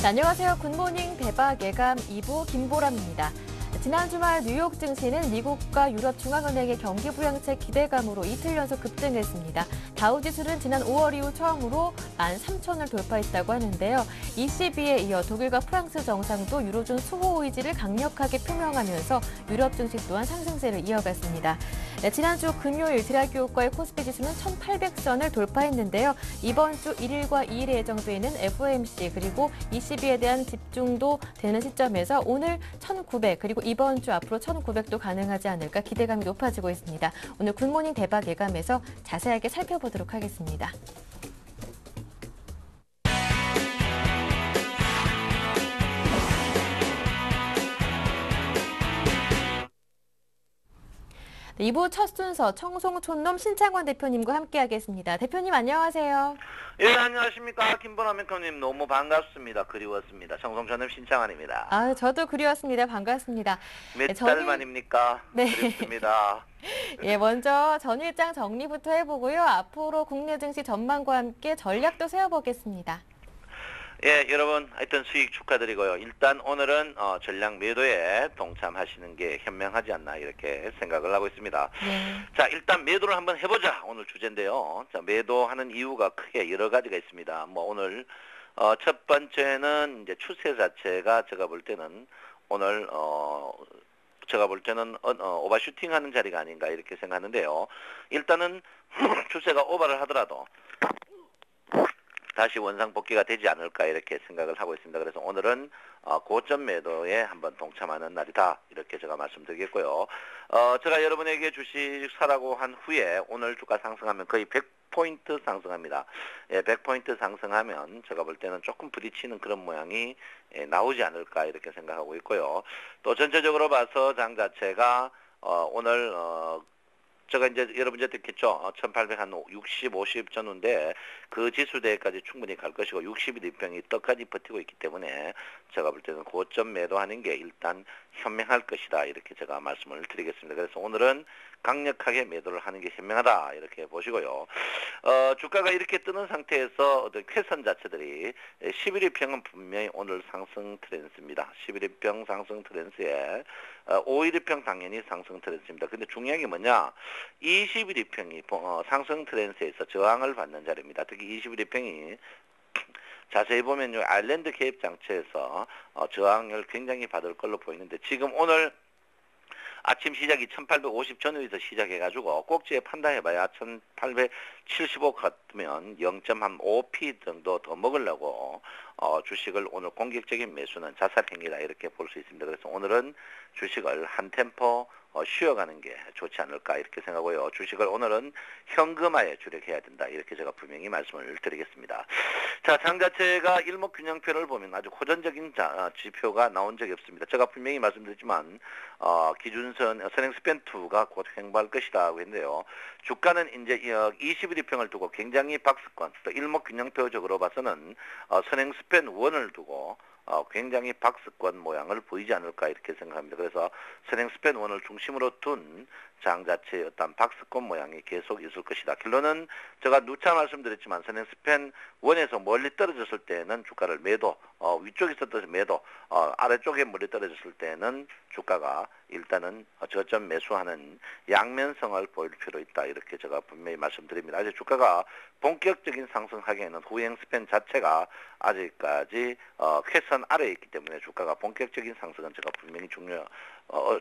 네, 안녕하세요. 굿모닝 대박 예감 2부 김보람입니다. 지난 주말 뉴욕 증시는 미국과 유럽 중앙은행의 경기 부양책 기대감으로 이틀 연속 급등했습니다. 다우지수는 지난 5월 이후 처음으로 13,000을 돌파했다고 하는데요. ECB에 이어 독일과 프랑스 정상도 유로존 수호 의지를 강력하게 표명하면서 유럽 증시 또한 상승세를 이어갔습니다. 네, 지난주 금요일 드라기 효과의 코스피 지수는 1,800선을 돌파했는데요. 이번 주 1일과 2일에 예정돼 있는 FOMC 그리고 ECB에 대한 집중도 되는 시점에서 오늘 1,900 그리고 이번 주 앞으로 1,900도 가능하지 않을까 기대감이 높아지고 있습니다. 오늘 굿모닝 대박 예감에서 자세하게 살펴보도록 하겠습니다. 네, 2부 첫 순서 청송촌놈 신창원 대표님과 함께하겠습니다. 대표님 안녕하세요. 예, 안녕하십니까. 김보람 앵커님 너무 반갑습니다. 그리웠습니다. 청송촌놈 신창원입니다. 아, 저도 그리웠습니다. 반갑습니다. 몇 달 만입니까? 네. 그립습니다. 예, 먼저 전일장 정리부터 해보고요. 앞으로 국내 증시 전망과 함께 전략도 세워보겠습니다. 예, 여러분 하여튼 수익 축하드리고요. 일단 오늘은 전량 매도에 동참하시는 게 현명하지 않나 이렇게 생각을 하고 있습니다. 네. 자, 일단 매도를 한번 해보자. 오늘 주제인데요. 자, 매도하는 이유가 크게 여러 가지가 있습니다. 뭐 오늘 첫 번째는 이제 추세 자체가 제가 볼 때는 오늘 제가 볼 때는 오버슈팅하는 자리가 아닌가 이렇게 생각하는데요. 일단은 추세가 오버를 하더라도 다시 원상 복귀가 되지 않을까 이렇게 생각을 하고 있습니다. 그래서 오늘은 고점 매도에 한번 동참하는 날이다 이렇게 제가 말씀드리겠고요. 제가 여러분에게 주식 사라고 한 후에 오늘 주가 상승하면 거의 100포인트 상승합니다. 예, 100포인트 상승하면 제가 볼 때는 조금 부딪히는 그런 모양이 나오지 않을까 이렇게 생각하고 있고요. 또 전체적으로 봐서 장 자체가 오늘 제가 이제 여러분 이제 듣겠죠. 1860, 50 전후인데 그 지수대까지 충분히 갈 것이고 60일 이평이 떡까지 버티고 있기 때문에 제가 볼 때는 고점 매도하는 게 일단 현명할 것이다 이렇게 제가 말씀을 드리겠습니다. 그래서 오늘은 강력하게 매도를 하는 게 현명하다 이렇게 보시고요. 주가가 이렇게 뜨는 상태에서 어떤 쾌선 자체들이 11일평은 분명히 오늘 상승 트렌드입니다. 11일평 상승 트렌드에 5일평 당연히 상승 트렌드입니다. 근데 중요한 게 뭐냐? 21일평이 상승 트렌드에서 저항을 받는 자리입니다. 특히 21일평이 자세히 보면요, 아일랜드 개입 장치에서 저항을 굉장히 받을 걸로 보이는데 지금 오늘 아침 시작이 1850 전후에서 시작해가지고 꼭지에 판단해봐야 1875 같으면 0.5p 정도 더 먹으려고 주식을 오늘 공격적인 매수는 자살행위다 이렇게 볼 수 있습니다. 그래서 오늘은 주식을 한 템포 쉬어가는 게 좋지 않을까 이렇게 생각하고요. 주식을 오늘은 현금화에 주력해야 된다 이렇게 제가 분명히 말씀을 드리겠습니다. 자, 장 자체가 일목균형표를 보면 아주 호전적인 지표가 나온 적이 없습니다. 제가 분명히 말씀드렸지만 기준선 선행 스팬2가 곧 횡보할 것이다 하고 했는데요. 주가는 이제 21일평을 두고 굉장히 박스권, 또 일목균형표적으로 봐서는 선행 스팬 1을 두고 굉장히 박스권 모양을 보이지 않을까 이렇게 생각합니다. 그래서 선행 스팬 1을 중심으로 둔 장 자체의 어떤 박스권 모양이 계속 있을 것이다. 결론은 제가 누차 말씀드렸지만 선행 스팬 1에서 멀리 떨어졌을 때는 주가를 매도, 위쪽에 있었던 매도, 아래쪽에 멀리 떨어졌을 때는 주가가 일단은 저점 매수하는 양면성을 보일 필요 있다. 이렇게 제가 분명히 말씀드립니다. 아직 주가가 본격적인 상승하기에는 후행 스팬 자체가 아직까지 쾌선 아래에 있기 때문에 주가가 본격적인 상승은 제가 분명히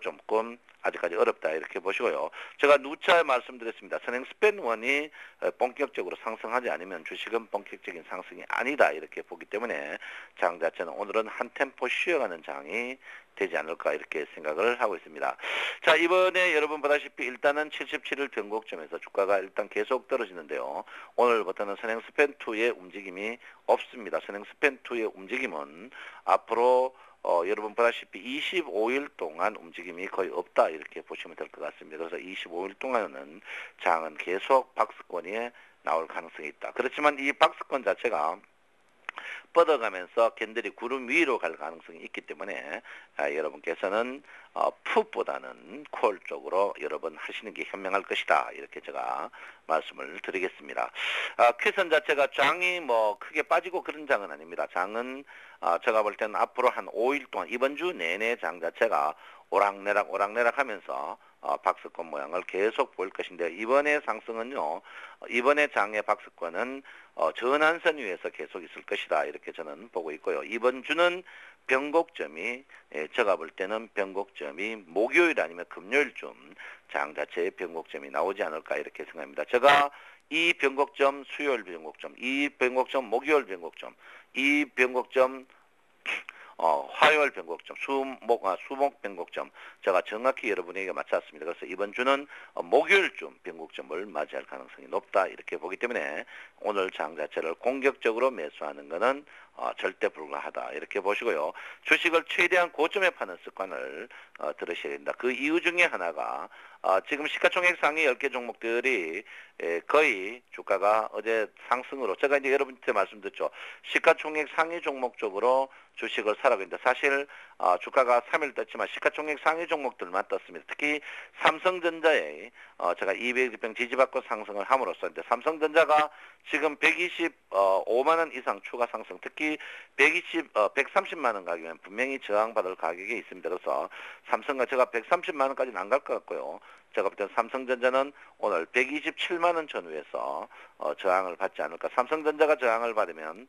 조금 아직까지 어렵다 이렇게 보시고요. 제가 누차 말씀드렸습니다. 선행 스팬 1이 본격적으로 상승하지 않으면 주식은 본격적인 상승이 아니다 이렇게 보기 때문에 장 자체는 오늘은 한 템포 쉬어가는 장이 되지 않을까 이렇게 생각을 하고 있습니다. 자, 이번에 여러분 보다시피 일단은 77일 변곡점에서 주가가 일단 계속 떨어지는데요. 오늘부터는 선행 스팬2의 움직임이 없습니다. 선행 스팬2의 움직임은 앞으로 여러분 보다시피 25일 동안 움직임이 거의 없다 이렇게 보시면 될 것 같습니다. 그래서 25일 동안은 장은 계속 박스권이 나올 가능성이 있다. 그렇지만 이 박스권 자체가 뻗어가면서 캔들이 구름 위로 갈 가능성이 있기 때문에 여러분께서는 풋보다는 콜 쪽으로 여러 번 하시는 게 현명할 것이다. 이렇게 제가 말씀을 드리겠습니다. 퀴선 자체가 장이 뭐 크게 빠지고 그런 장은 아닙니다. 장은 제가 볼 때는 앞으로 한 5일 동안 이번 주 내내 장 자체가 오락내락 하면서 박스권 모양을 계속 보일 것인데 이번에 상승은요. 이번에 장의 박스권은 전환선 위에서 계속 있을 것이다. 이렇게 저는 보고 있고요. 이번 주는 변곡점이 제가 볼 때는 변곡점이 목요일 아니면 금요일쯤 장 자체의 변곡점이 나오지 않을까 이렇게 생각합니다. 제가 이 변곡점 수요일 변곡점, 이 변곡점 목요일 변곡점, 이 변곡점 화요일 변곡점, 수목 변곡점 제가 정확히 여러분에게 맞췄습니다. 그래서 이번 주는 목요일쯤 변곡점을 맞이할 가능성이 높다 이렇게 보기 때문에 오늘 장 자체를 공격적으로 매수하는 것은 절대 불가하다 이렇게 보시고요. 주식을 최대한 고점에 파는 습관을 들으셔야 된다. 그 이유 중에 하나가 지금 시가총액 상위 10개 종목들이 거의 주가가 어제 상승으로 제가 이제 여러분한테 말씀드렸죠. 시가총액 상위 종목 쪽으로 주식을 사라고 했는데 사실 주가가 3일 떴지만 시가총액 상위 종목들만 떴습니다. 특히 삼성전자에 제가 200병 지지받고 상승을 함으로써 삼성전자가 지금 125만 원 이상 추가 상승, 특히 130만 원 가격이면 분명히 저항받을 가격에 있습니다. 그래서 삼성과 제가 130만 원까지는 안 갈 것 같고요. 제가 볼 때는 삼성전자는 오늘 127만 원 전후에서 저항을 받지 않을까. 삼성전자가 저항을 받으면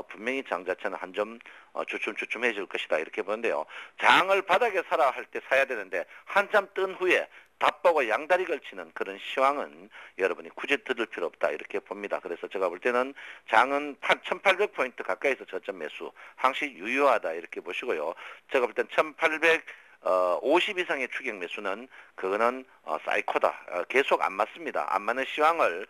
분명히 장 자체는 한 점 주춤해질 것이다 이렇게 보는데요. 장을 바닥에 사라 할 때 사야 되는데 한참 뜬 후에 답보고 양다리 걸치는 그런 시황은 여러분이 굳이 들을 필요 없다 이렇게 봅니다. 그래서 제가 볼 때는 장은 1800포인트 가까이서 저점 매수 항시 유효하다 이렇게 보시고요. 제가 볼 때는 1850 이상의 추격 매수는 그거는 사이코다. 계속 안 맞습니다. 안 맞는 시황을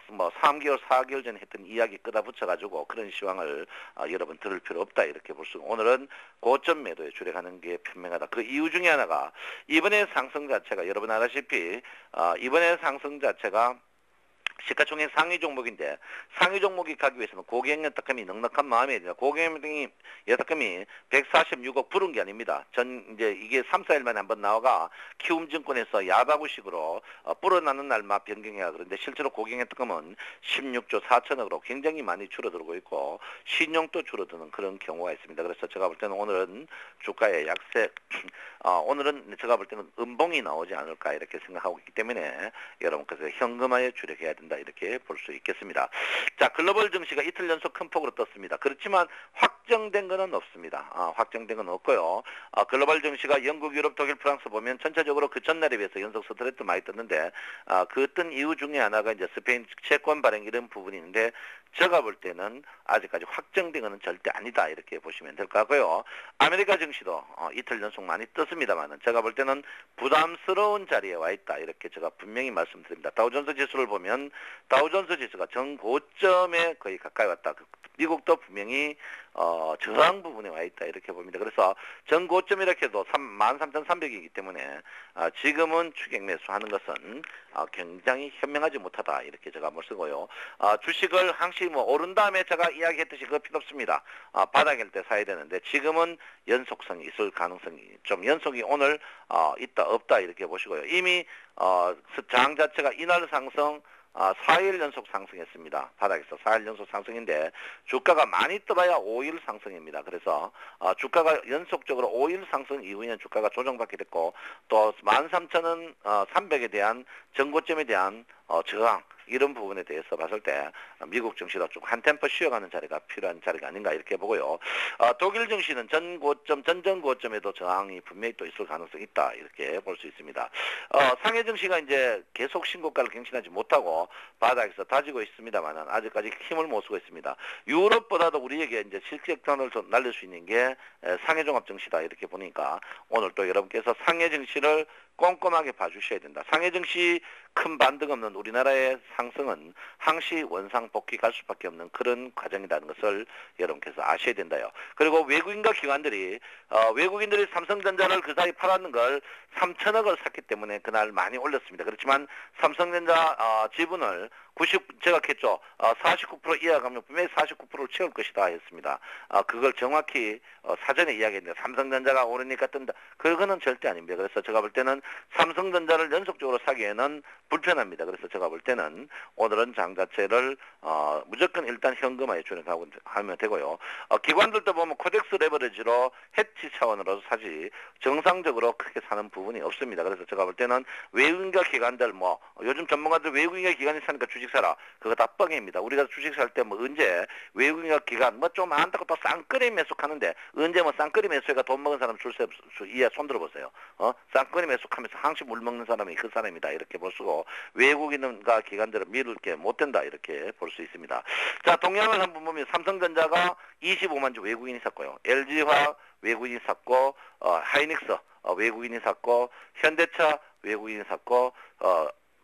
뭐 3개월, 4개월 전에 했던 이야기 끄다 붙여가지고 그런 시황을 여러분 들을 필요 없다 이렇게 볼 수. 오늘은 고점 매도에 주력하는 게 현명하다. 그 이유 중에 하나가 이번에 상승 자체가 여러분 알다시피 이번에 상승 자체가 시가총액 상위 종목인데 상위 종목이 가기 위해서는 고객 여탁금이 넉넉한 마음이 됩니다. 고객 여탁금이 146억 부른 게 아닙니다. 이제 이게 3, 4일 만에 한번 나와가 키움증권에서 야바구식으로 불어나는 날만 변경해야 그런데 실제로 고객 여탁금은 16조 4천억으로 굉장히 많이 줄어들고 있고 신용도 줄어드는 그런 경우가 있습니다. 그래서 제가 볼 때는 오늘은 주가의 약세 오늘은 제가 볼 때는 음봉이 나오지 않을까 이렇게 생각하고 있기 때문에 여러분께서 현금화에 주력해야 된다 이렇게 볼 수 있겠습니다. 자, 글로벌 증시가 이틀 연속 큰 폭으로 떴습니다. 그렇지만 확정된 것은 없습니다. 확정된 건 없고요. 글로벌 증시가 영국, 유럽, 독일, 프랑스 보면 전체적으로 그 전날에 비해서 연속 스트레이트 많이 떴는데 그 뜬 이유 중에 하나가 이제 스페인 채권 발행 이런 부분이 있는데 제가 볼 때는 아직까지 확정된 것은 절대 아니다 이렇게 보시면 될 것 같고요. 아메리카 증시도 이틀 연속 많이 떴습니다만은 제가 볼 때는 부담스러운 자리에 와 있다 이렇게 제가 분명히 말씀드립니다. 다우존스 지수를 보면 다우존스 지수가 전 고점에 거의 가까이 왔다. 미국도 분명히 저항 부분에 와 있다 이렇게 봅니다. 그래서 전 고점 이렇게 해도 13,300이기 때문에 지금은 추격 매수하는 것은 굉장히 현명하지 못하다 이렇게 제가 한번 쓰고요. 주식을 항시 뭐 오른 다음에 제가 이야기했듯이 그거 필요 없습니다. 바닥일 때 사야 되는데 지금은 연속성이 있을 가능성이 좀 연속이 오늘 있다 없다 이렇게 보시고요. 이미 장 자체가 이날 상승 4일 연속 상승했습니다. 바닥에서 4일 연속 상승인데 주가가 많이 떠봐야 5일 상승입니다. 그래서 주가가 연속적으로 5일 상승 이후에는 주가가 조정받게 됐고 또 13,300에 대한 전고점에 대한 저항 이런 부분에 대해서 봤을 때 미국 증시도 좀 한 템포 쉬어가는 자리가 필요한 자리가 아닌가 이렇게 보고요. 독일 증시는 전전 고점에도 저항이 분명히 또 있을 가능성이 있다 이렇게 볼 수 있습니다. 상해 증시가 이제 계속 신고가를 갱신하지 못하고 바닥에서 다지고 있습니다만은 아직까지 힘을 못 쓰고 있습니다. 유럽보다도 우리에게 이제 실격탄을 날릴 수 있는 게 상해 종합 증시다 이렇게 보니까 오늘 또 여러분께서 상해 증시를 꼼꼼하게 봐주셔야 된다. 상해 증시 큰 반등 없는 우리나라의 상승은 항시 원상복귀 갈 수밖에 없는 그런 과정이라는 것을 여러분께서 아셔야 된다요. 그리고 외국인과 기관들이 외국인들이 삼성전자를 그 사이 팔았는 걸 3천억을 샀기 때문에 그날 많이 올렸습니다. 그렇지만 삼성전자 지분을 제가 했죠. 49% 이하가면 분명히 49%를 채울 것이다 했습니다. 그걸 정확히 사전에 이야기했는데 삼성전자가 오르니까 뜬다. 그거는 절대 아닙니다. 그래서 제가 볼 때는 삼성전자를 연속적으로 사기에는 불편합니다. 그래서 제가 볼 때는 오늘은 장 자체를 무조건 일단 현금화에 주력하고 하면 되고요. 기관들도 보면 코덱스 레버리지로 해치 차원으로 사지 정상적으로 크게 사는 부분이 없습니다. 그래서 제가 볼 때는 외국인과 기관들 요즘 전문가들 외국인과 기관이 사니까 주식 사라. 그거 다 뻥입니다. 우리가 주식 살 때 언제 외국인과 기관 좀 안다고 또 쌍끌이 매수하는데 언제 쌍끌이 매수해가 돈 먹은 사람 줄세 이해 손 들어보세요. 쌍끌이 매수하면서 항시 물 먹는 사람이 그 사람이다 이렇게 볼 수고 외국인과 기관들은 믿을 게 못 된다 이렇게 볼 수 있습니다. 자, 동향을 한번 보면 삼성전자가 25만 주 외국인이 샀고요. LG화학 외국인이 샀고 하이닉스 외국인이 샀고 현대차 외국인이 샀고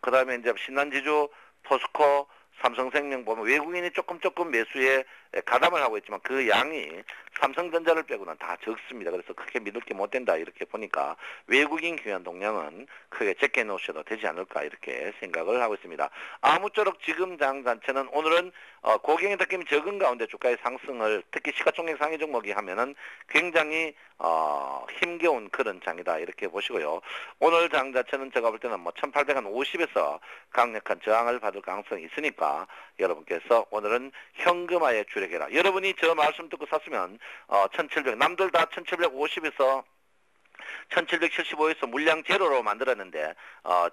그 다음에 이제 신한지주 포스코 삼성생명 보면 외국인이 조금 매수에 가담을 하고 있지만 그 양이 삼성전자를 빼고는 다 적습니다. 그래서 크게 믿을 게 못 된다 이렇게 보니까 외국인 기관 동향은 크게 제껴 놓으셔도 되지 않을까 이렇게 생각을 하고 있습니다. 아무쪼록 지금 장 자체는 오늘은 고경의 느낌이 적은 가운데 주가의 상승을 특히 시가총액 상위 종목이 하면은 굉장히 힘겨운 그런 장이다 이렇게 보시고요. 오늘 장 자체는 제가 볼 때는 1850에서 강력한 저항을 받을 가능성이 있으니까 여러분께서 오늘은 현금화에 주력해라. 여러분이 저 말씀 듣고 샀으면 1700 남들 다 1750에서 1775에서 물량 제로로 만들었는데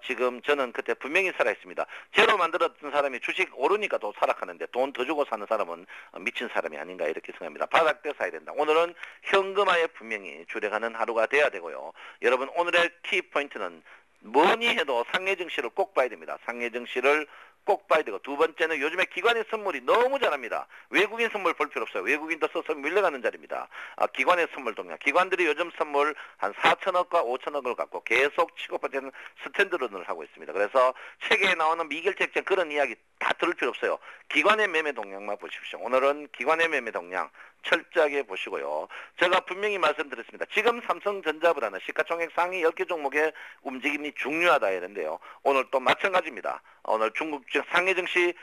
지금 저는 그때 분명히 살아있습니다. 제로 만들었던 사람이 주식 오르니까 또 하락하는데 돈 더 주고 사는 사람은 미친 사람이 아닌가 이렇게 생각합니다. 바닥 때 사야 된다. 오늘은 현금화에 분명히 주력하는 하루가 돼야 되고요. 여러분 오늘의 키포인트는 뭐니 해도 상해 증시를 꼭 봐야 됩니다. 상해 증시를 꼭 봐야 되고 두 번째는 요즘에 기관의 선물이 너무 잘합니다. 외국인 선물 볼 필요 없어요. 외국인도 써서 밀려가는 자리입니다. 기관의 선물 동향. 기관들이 요즘 선물 한 4천억과 5천억을 갖고 계속 치고 빠지는 스탠드런을 하고 있습니다. 그래서 책에 나오는 미결책정 그런 이야기 다 들을 필요 없어요. 기관의 매매 동향만 보십시오. 오늘은 기관의 매매 동향 철저하게 보시고요. 제가 분명히 말씀드렸습니다. 지금 삼성전자보다는 시가총액 상위 10개 종목의 움직임이 중요하다 이랬는데요. 오늘 또 마찬가지입니다. 오늘 중국 상해 증시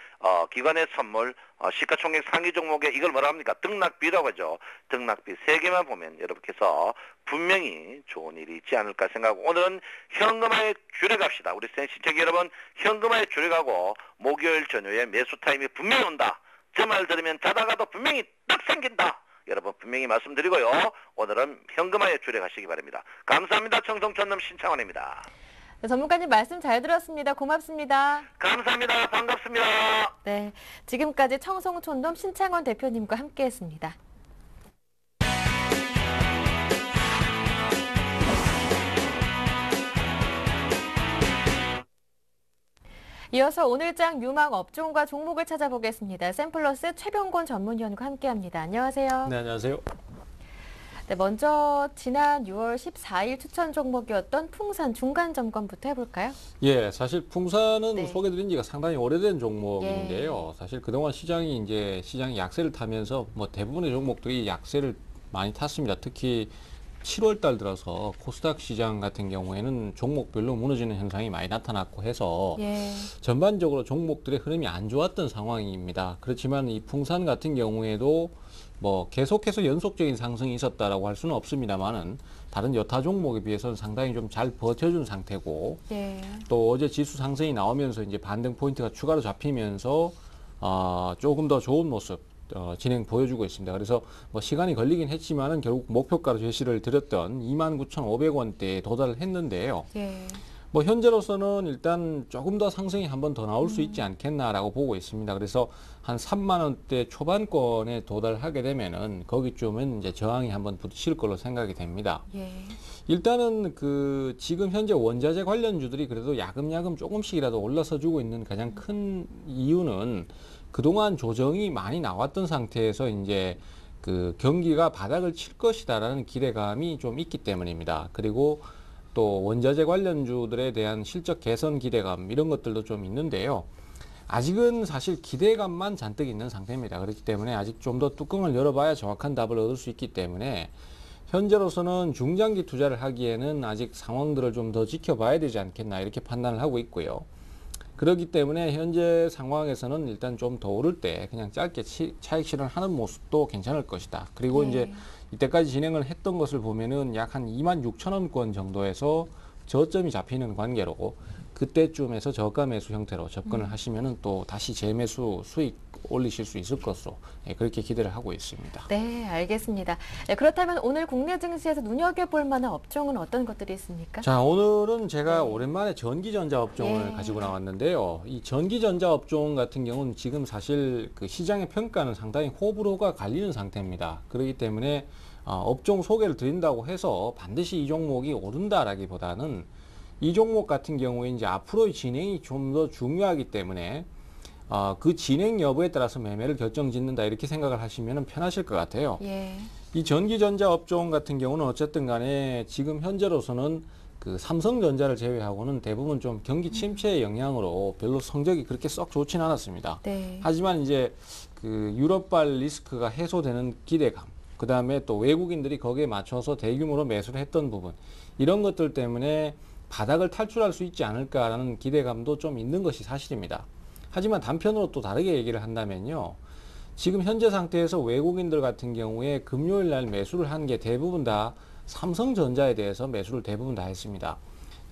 기관의 선물 시가총액 상위 종목에 이걸 뭐라 합니까? 등락비라고 하죠. 등락비 3개만 보면 여러분께서 분명히 좋은 일이 있지 않을까 생각하고 오늘은 현금화에 주력합시다. 우리 센시tek 여러분 현금화에 주력하고 목요일 저녁에 매수 타임이 분명히 온다. 저 말 들으면 자다가도 분명히 딱 생긴다. 여러분 분명히 말씀드리고요. 오늘은 현금화에 주력하시기 바랍니다. 감사합니다. 청송촌놈 신창원입니다. 네, 전문가님 말씀 잘 들었습니다. 고맙습니다. 감사합니다. 반갑습니다. 네, 지금까지 청송촌돔 신창원 대표님과 함께했습니다. 이어서 오늘장 유망 업종과 종목을 찾아보겠습니다. 샘플러스 최병곤 전문위원과 함께합니다. 안녕하세요. 네, 안녕하세요. 네, 먼저 지난 6월 14일 추천 종목이었던 풍산 중간 점검부터 해볼까요? 예, 사실 풍산은 네. 소개드린 지가 상당히 오래된 종목인데요. 사실 그동안 시장이 약세를 타면서 대부분의 종목들이 약세를 많이 탔습니다. 특히 7월 달 들어서 코스닥 시장 같은 경우에는 종목별로 무너지는 현상이 많이 나타났고 해서 전반적으로 종목들의 흐름이 안 좋았던 상황입니다. 그렇지만 이 풍산 같은 경우에도 계속해서 연속적인 상승이 있었다라고 할 수는 없습니다만은 다른 여타 종목에 비해서는 상당히 좀 잘 버텨준 상태고 또 어제 지수 상승이 나오면서 이제 반등 포인트가 추가로 잡히면서 조금 더 좋은 모습 진행 보여주고 있습니다. 그래서 시간이 걸리긴 했지만은 결국 목표가로 제시를 드렸던 29,500원대에 도달을 했는데요. 현재로서는 일단 조금 더 상승이 한 번 더 나올 수 있지 않겠나라고 보고 있습니다. 그래서 한 3만 원대 초반권에 도달하게 되면은 거기쯤은 이제 저항이 한번 부딪힐 걸로 생각이 됩니다. 일단은 지금 현재 원자재 관련주들이 그래도 야금야금 조금씩이라도 올라서 주고 있는 가장 큰 이유는 그동안 조정이 많이 나왔던 상태에서 이제 경기가 바닥을 칠 것이다라는 기대감이 좀 있기 때문입니다. 그리고 또 원자재 관련주들에 대한 실적 개선 기대감 이런 것들도 좀 있는데요. 아직은 사실 기대감만 잔뜩 있는 상태입니다. 그렇기 때문에 아직 좀 더 뚜껑을 열어봐야 정확한 답을 얻을 수 있기 때문에 현재로서는 중장기 투자를 하기에는 아직 상황들을 좀 더 지켜봐야 되지 않겠나 이렇게 판단을 하고 있고요. 그렇기 때문에 현재 상황에서는 일단 좀 더 오를 때 그냥 짧게 차익 실현하는 모습도 괜찮을 것이다. 그리고 네. 이제 이때까지 진행을 했던 것을 보면은 약 한 26,000원권 정도에서 저점이 잡히는 관계로 그때쯤에서 저가 매수 형태로 접근을 하시면은 또 다시 재매수 수익 올리실 수 있을 것으로 그렇게 기대를 하고 있습니다. 네, 알겠습니다. 네, 그렇다면 오늘 국내 증시에서 눈여겨볼 만한 업종은 어떤 것들이 있습니까? 자, 오늘은 제가 네. 오랜만에 전기전자 업종을 예. 가지고 나왔는데요. 이 전기전자 업종 같은 경우는 지금 사실 그 시장의 평가는 상당히 호불호가 갈리는 상태입니다. 그렇기 때문에 업종 소개를 드린다고 해서 반드시 이 종목이 오른다라기보다는 이 종목 같은 경우에 이제 앞으로의 진행이 좀 더 중요하기 때문에 그 진행 여부에 따라서 매매를 결정짓는다 이렇게 생각을 하시면 편하실 것 같아요. 예. 이 전기전자 업종 같은 경우는 어쨌든 간에 지금 현재로서는 그 삼성전자를 제외하고는 대부분 좀 경기 침체의 영향으로 별로 성적이 그렇게 썩 좋진 않았습니다. 네. 하지만 이제 그 유럽발 리스크가 해소되는 기대감, 그 다음에 또 외국인들이 거기에 맞춰서 대규모로 매수를 했던 부분, 이런 것들 때문에 바닥을 탈출할 수 있지 않을까라는 기대감도 좀 있는 것이 사실입니다. 하지만 단편으로 또 다르게 얘기를 한다면요. 지금 현재 상태에서 외국인들 같은 경우에 금요일 날 매수를 한 게 대부분 다 삼성전자에 대해서 매수를 대부분 다 했습니다.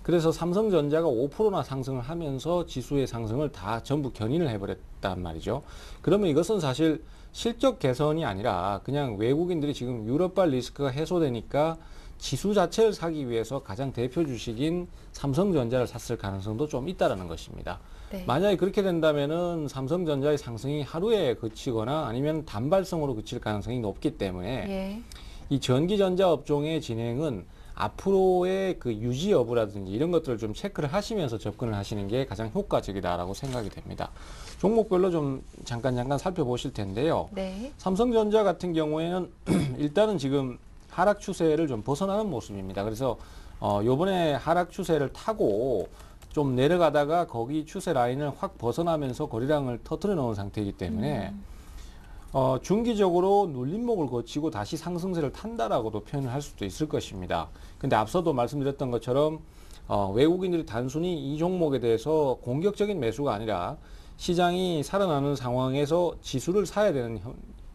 그래서 삼성전자가 5%나 상승을 하면서 지수의 상승을 다 전부 견인을 해버렸단 말이죠. 그러면 이것은 사실 실적 개선이 아니라 그냥 외국인들이 지금 유럽발 리스크가 해소되니까 지수 자체를 사기 위해서 가장 대표 주식인 삼성전자를 샀을 가능성도 좀 있다라는 것입니다. 네. 만약에 그렇게 된다면은 삼성전자의 상승이 하루에 그치거나 아니면 단발성으로 그칠 가능성이 높기 때문에 예. 이 전기전자 업종의 진행은 앞으로의 그 유지 여부라든지 이런 것들을 좀 체크를 하시면서 접근을 하시는 게 가장 효과적이다라고 생각이 됩니다. 종목별로 좀 잠깐 살펴보실 텐데요. 네. 삼성전자 같은 경우에는 일단은 지금 하락 추세를 좀 벗어나는 모습입니다. 그래서 요번에 하락 추세를 타고 좀 내려가다가 거기 추세 라인을 확 벗어나면서 거래량을 터뜨려 놓은 상태이기 때문에 중기적으로 눌림목을 거치고 다시 상승세를 탄다라고도 표현을 할 수도 있을 것입니다. 근데 앞서도 말씀드렸던 것처럼 외국인들이 단순히 이 종목에 대해서 공격적인 매수가 아니라 시장이 살아나는 상황에서 지수를 사야 되는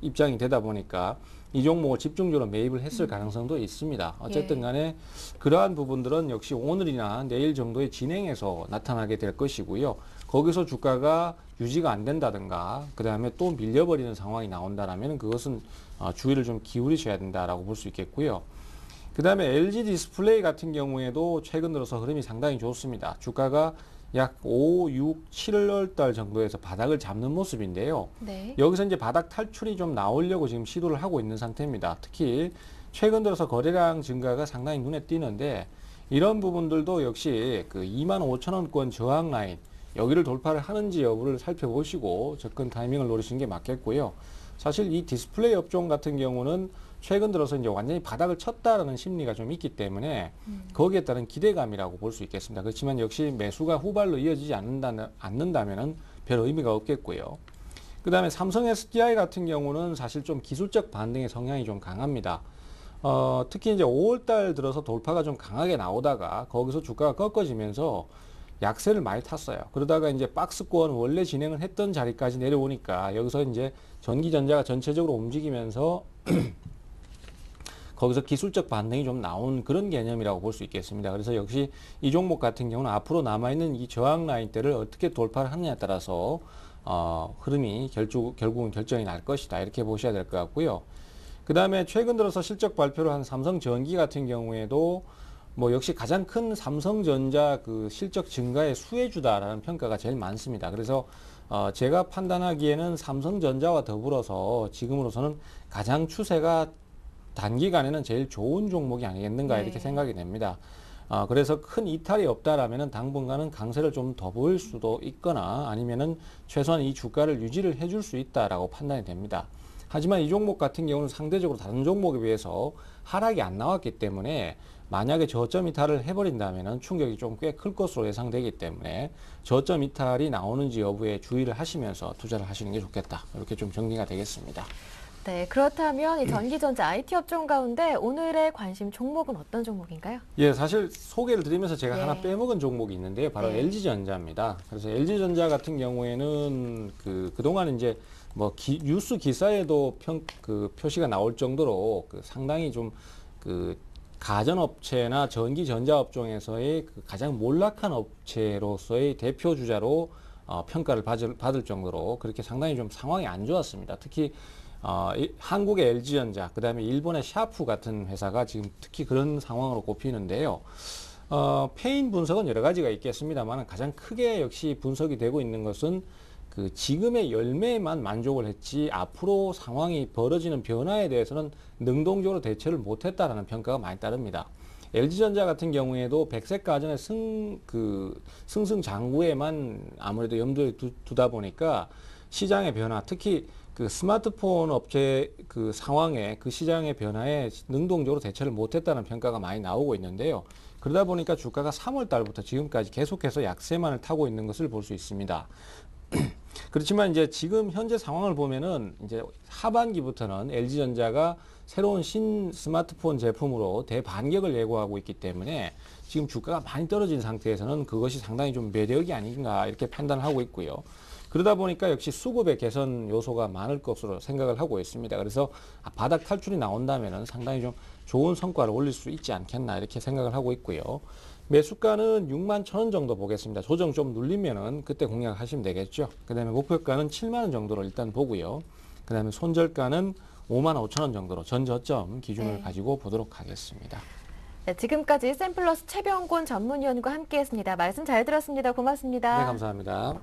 입장이 되다 보니까 이 종목을 집중적으로 매입을 했을 가능성도 있습니다. 어쨌든 간에 그러한 부분들은 역시 오늘이나 내일 정도의 진행에서 나타나게 될 것이고요. 거기서 주가가 유지가 안 된다든가 그 다음에 또 밀려버리는 상황이 나온다라면 그것은 주의를 좀 기울이셔야 된다라고 볼 수 있겠고요. 그 다음에 LG 디스플레이 같은 경우에도 최근 들어서 흐름이 상당히 좋습니다. 주가가 약 5, 6, 7월 달 정도에서 바닥을 잡는 모습인데요. 네. 여기서 이제 바닥 탈출이 좀 나오려고 지금 시도를 하고 있는 상태입니다. 특히 최근 들어서 거래량 증가가 상당히 눈에 띄는데 이런 부분들도 역시 그 25,000원권 저항 라인 여기를 돌파를 하는지 여부를 살펴보시고 접근 타이밍을 노리시는 게 맞겠고요. 사실 이 디스플레이 업종 같은 경우는 최근 들어서 이제 완전히 바닥을 쳤다라는 심리가 좀 있기 때문에 거기에 따른 기대감이라고 볼 수 있겠습니다. 그렇지만 역시 매수가 후발로 이어지지 않는다면은 별 의미가 없겠고요. 그 다음에 삼성 SDI 같은 경우는 사실 좀 기술적 반등의 성향이 좀 강합니다. 특히 이제 5월달 들어서 돌파가 좀 강하게 나오다가 거기서 주가가 꺾어지면서 약세를 많이 탔어요. 그러다가 이제 박스권 원래 진행을 했던 자리까지 내려오니까 여기서 이제 전기전자가 전체적으로 움직이면서 거기서 기술적 반등이 좀 나온 그런 개념이라고 볼 수 있겠습니다. 그래서 역시 이 종목 같은 경우는 앞으로 남아있는 이 저항 라인대를 어떻게 돌파를 하느냐에 따라서 흐름이 결국은 결정이 날 것이다. 이렇게 보셔야 될 것 같고요. 그 다음에 최근 들어서 실적 발표를 한 삼성전기 같은 경우에도 뭐 역시 가장 큰 삼성전자 그 실적 증가의 수혜주다라는 평가가 제일 많습니다. 그래서 제가 판단하기에는 삼성전자와 더불어서 지금으로서는 가장 추세가 단기간에는 제일 좋은 종목이 아니겠는가 이렇게 생각이 됩니다. 그래서 큰 이탈이 없다라면은 당분간은 강세를 좀 더 보일 수도 있거나 아니면은 최소한 이 주가를 유지를 해줄 수 있다라고 판단이 됩니다. 하지만 이 종목 같은 경우는 상대적으로 다른 종목에 비해서 하락이 안 나왔기 때문에 만약에 저점 이탈을 해버린다면은 충격이 좀 꽤 클 것으로 예상되기 때문에 저점 이탈이 나오는지 여부에 주의를 하시면서 투자를 하시는 게 좋겠다. 이렇게 좀 정리가 되겠습니다. 네, 그렇다면 이 전기전자 IT 업종 가운데 오늘의 관심 종목은 어떤 종목인가요? 예, 사실 소개를 드리면서 제가 예. 하나 빼먹은 종목이 있는데요. 바로 네. LG전자입니다. 그래서 LG전자 같은 경우에는 그동안 이제 뭐 뉴스 기사에도 표시가 나올 정도로 상당히 좀 가전업체나 전기전자 업종에서의 가장 몰락한 업체로서의 대표 주자로 평가를 받을 정도로 그렇게 상당히 좀 상황이 안 좋았습니다. 특히 한국의 LG전자, 그다음에 일본의 샤프 같은 회사가 지금 특히 그런 상황으로 꼽히는데요. 패인 분석은 여러 가지가 있겠습니다만 가장 크게 역시 분석이 되고 있는 것은 지금의 열매만 만족을 했지 앞으로 상황이 벌어지는 변화에 대해서는 능동적으로 대처를 못했다라는 평가가 많이 따릅니다. LG전자 같은 경우에도 백색 가전의 승승장구에만 아무래도 염두에 두다 보니까 시장의 변화, 특히 스마트폰 업체 상황에 시장의 변화에 능동적으로 대처를 못했다는 평가가 많이 나오고 있는데요. 그러다 보니까 주가가 3월 달부터 지금까지 계속해서 약세만을 타고 있는 것을 볼 수 있습니다. 그렇지만 이제 지금 현재 상황을 보면은 이제 하반기부터는 LG전자가 새로운 신 스마트폰 제품으로 대반격을 예고하고 있기 때문에 지금 주가가 많이 떨어진 상태에서는 그것이 상당히 좀 매력이 아닌가 이렇게 판단하고 있고요. 그러다 보니까 역시 수급의 개선 요소가 많을 것으로 생각을 하고 있습니다. 그래서 바닥 탈출이 나온다면은 상당히 좀 좋은 성과를 올릴 수 있지 않겠나 이렇게 생각을 하고 있고요. 매수가는 6만 1,000원 정도 보겠습니다. 조정 좀 눌리면은 그때 공략하시면 되겠죠. 그 다음에 목표가는 7만 원 정도로 일단 보고요. 그 다음에 손절가는 5만 5천 원 정도로 전저점 기준을 가지고 보도록 하겠습니다. 네, 지금까지 샘플러스 최병곤 전문위원과 함께했습니다. 말씀 잘 들었습니다. 고맙습니다. 네, 감사합니다.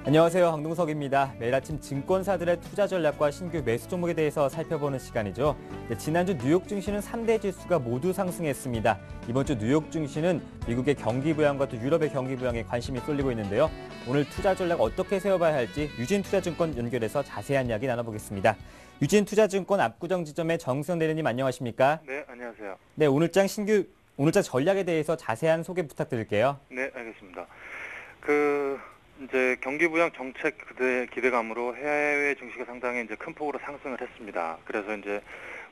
안녕하세요. 황동석입니다. 매일 아침 증권사들의 투자 전략과 신규 매수 종목에 대해서 살펴보는 시간이죠. 지난주 뉴욕 증시는 3대 지수가 모두 상승했습니다. 이번 주 뉴욕 증시는 미국의 경기 부양과 또 유럽의 경기 부양에 관심이 쏠리고 있는데요. 오늘 투자 전략 어떻게 세워봐야 할지 유진투자증권 연결해서 자세한 이야기 나눠보겠습니다. 유진투자증권 압구정 지점의 정수영 대리님 안녕하십니까? 네, 안녕하세요. 네, 오늘장 전략에 대해서 자세한 소개 부탁드릴게요. 네, 알겠습니다. 이제 경기 부양 정책 기대감으로 해외 증시가 상당히 이제 큰 폭으로 상승을 했습니다. 그래서 이제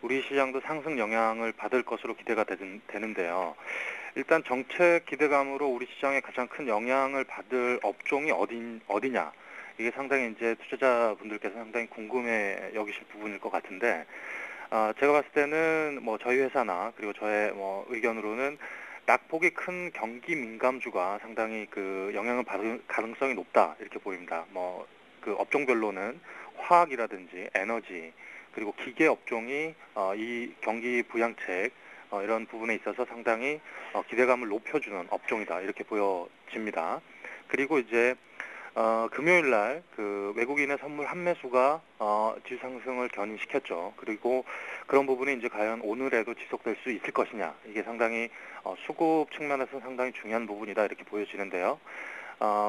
우리 시장도 상승 영향을 받을 것으로 기대가 되는데요. 일단 정책 기대감으로 우리 시장에 가장 큰 영향을 받을 업종이 어디냐. 이게 상당히 이제 투자자분들께서 상당히 궁금해 여기실 부분일 것 같은데, 제가 봤을 때는 뭐 저희 회사나 그리고 저의 의견으로는 낙폭이 큰 경기 민감주가 상당히 영향을 받을 가능성이 높다 이렇게 보입니다. 업종별로는 화학이라든지 에너지 그리고 기계 업종이 이 경기 부양책 이런 부분에 있어서 상당히 기대감을 높여주는 업종이다 이렇게 보여집니다. 그리고 이제 금요일 날 외국인의 선물 환매수가 지수 상승을 견인시켰죠. 그리고 그런 부분이 이제 과연 오늘에도 지속될 수 있을 것이냐. 이게 상당히 수급 측면에서 상당히 중요한 부분이다 이렇게 보여지는데요.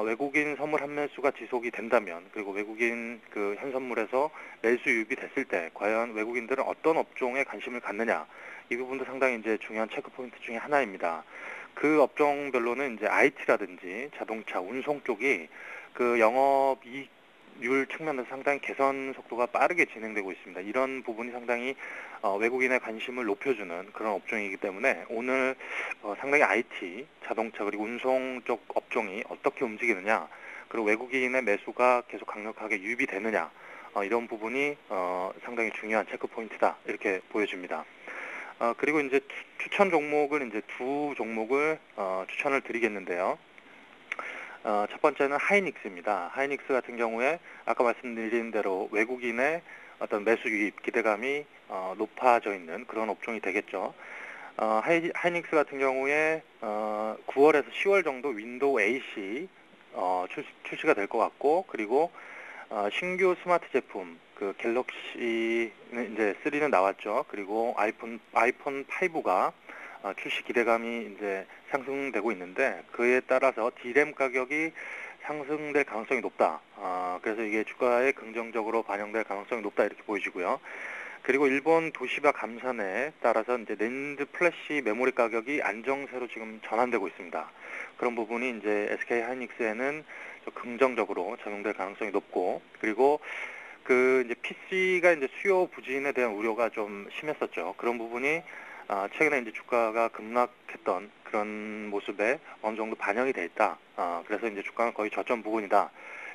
외국인 선물 환매수가 지속이 된다면 그리고 외국인 현선물에서 매수 유입이 됐을 때 과연 외국인들은 어떤 업종에 관심을 갖느냐. 이 부분도 상당히 이제 중요한 체크 포인트 중에 하나입니다. 그 업종별로는 이제 IT라든지 자동차, 운송 쪽이 영업이익 수익률 측면에서 상당히 개선 속도가 빠르게 진행되고 있습니다. 이런 부분이 상당히 외국인의 관심을 높여주는 그런 업종이기 때문에 오늘 상당히 IT, 자동차 그리고 운송 쪽 업종이 어떻게 움직이느냐, 그리고 외국인의 매수가 계속 강력하게 유입되느냐, 이런 부분이 상당히 중요한 체크 포인트다 이렇게 보여집니다. 그리고 이제 추천 종목을 이제 두 종목을 추천을 드리겠는데요. 첫 번째는 하이닉스입니다. 하이닉스 같은 경우에 아까 말씀드린 대로 외국인의 어떤 매수 유입 기대감이 높아져 있는 그런 업종이 되겠죠. 하이닉스 같은 경우에 9월에서 10월 정도 윈도우 AC 출시가 될 것 같고, 그리고 신규 스마트 제품 그 갤럭시는 이제 3는 나왔죠. 그리고 아이폰 5가 출시 기대감이 이제 상승되고 있는데, 그에 따라서 D램 가격이 상승될 가능성이 높다. 그래서 이게 주가에 긍정적으로 반영될 가능성이 높다 이렇게 보이시고요. 그리고 일본 도시바 감산에 따라서 이제 낸드 플래시 메모리 가격이 안정세로 지금 전환되고 있습니다. 그런 부분이 이제 SK 하이닉스에는 긍정적으로 작용될 가능성이 높고, 그리고 그 이제 PC가 이제 수요 부진에 대한 우려가 좀 심했었죠. 그런 부분이 최근에 이제 주가가 급락했던 그런 모습에 어느 정도 반영이 돼 있다. 그래서 이제 주가는 거의 저점 부근이다